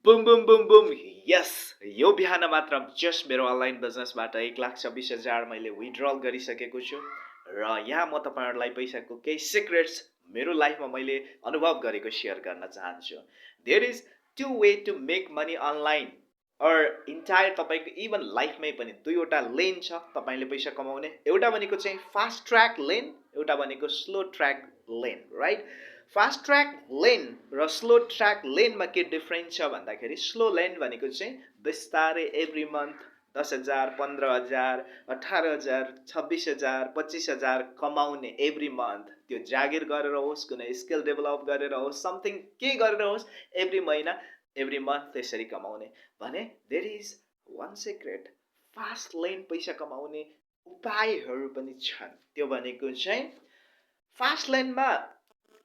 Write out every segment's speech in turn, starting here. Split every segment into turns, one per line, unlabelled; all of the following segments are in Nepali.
बुम बुम बुम बुम यस यो बिहान मात्र जस्ट मेरो अनलाइन बिजनेसबाट 1,26,000 मैले विथड्रल गरिसकेको छु र यहाँ म तपाईँहरूलाई पैसाको केही सिक्रेट्स मेरो लाइफमा मैले अनुभव गरेको सेयर गर्न चाहन्छु। There is two way to make money online or entire तपाईँको इभन लाइफमै पनि दुईवटा लेन छ तपाईँले पैसा कमाउने। एउटा भनेको चाहिँ फास्ट ट्र्याक लेन, एउटा भनेको slow track lane, right? Fast track lane र स्लो ट्र्याक लेनमा के डिफ्रेन्स छ भन्दाखेरि स्लो लेन भनेको चाहिँ बिस्तारै एभ्री मन्थ 10,000, 15,000, 18,000, 26,000, 25,000 कमाउने एभ्री मन्थ। त्यो जागिर गरेर होस्, कुनै स्किल डेभलप गरेर होस्, समथिङ के गरेर होस्, एभ्री महिना एभ्री मन्थ त्यसरी कमाउने भने there is one secret. Fast lane पैसा कमाउने उपायहरू पनि छन्। त्यो भनेको चाहिँ फास्ट लेनमा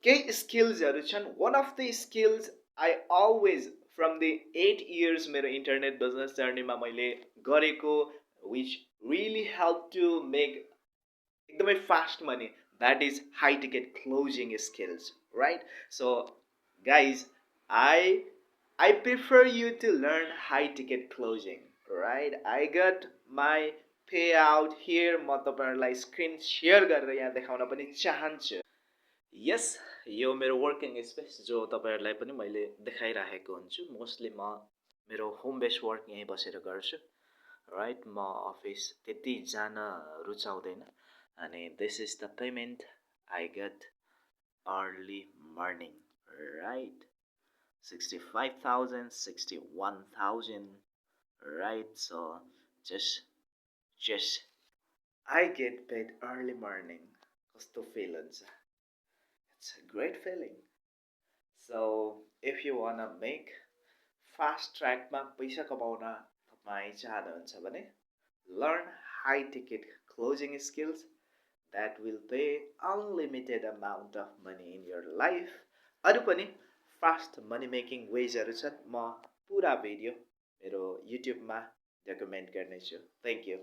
केही स्किल्सहरू छन्। One of the skills I always from the 8 years मेरो इन्टरनेट बिजनेस जर्नीमा मैले गरेको which really help to make एकदमै fast money, that is high ticket closing skills, right? So guys I prefer you to learn high ticket closing, right? I got my payout here. म तपाईँहरूलाई स्क्रिन सेयर गरेर यहाँ देखाउन पनि चाहन्छु। यस यो मेरो वर्किङ स्पेस जो तपाईँहरूलाई पनि मैले देखाइराखेको हुन्छु। मोस्टली म मेरो होम बेस वर्क यहीँ बसेर गर्छु, राइट? म अफिस त्यति जान रुचाउँदैन। अनि this is the payment I get early morning, right? 65,000, 61,000, right? So just I get paid early morning. कस्तो फिल हुन्छ? It's a great feeling. So if you wanna make fast trackमा पैसा कमाउन तपाईँ चाहनुहुन्छ भने learn high ticket closing skills that will pay unlimited amount of money in your life. अरू पनि फास्ट मनी मेकिङ वेजहरू छन्। म पुरा भिडियो मेरो युट्युबमा रेकमेन्ड गर्नेछु। Thank you.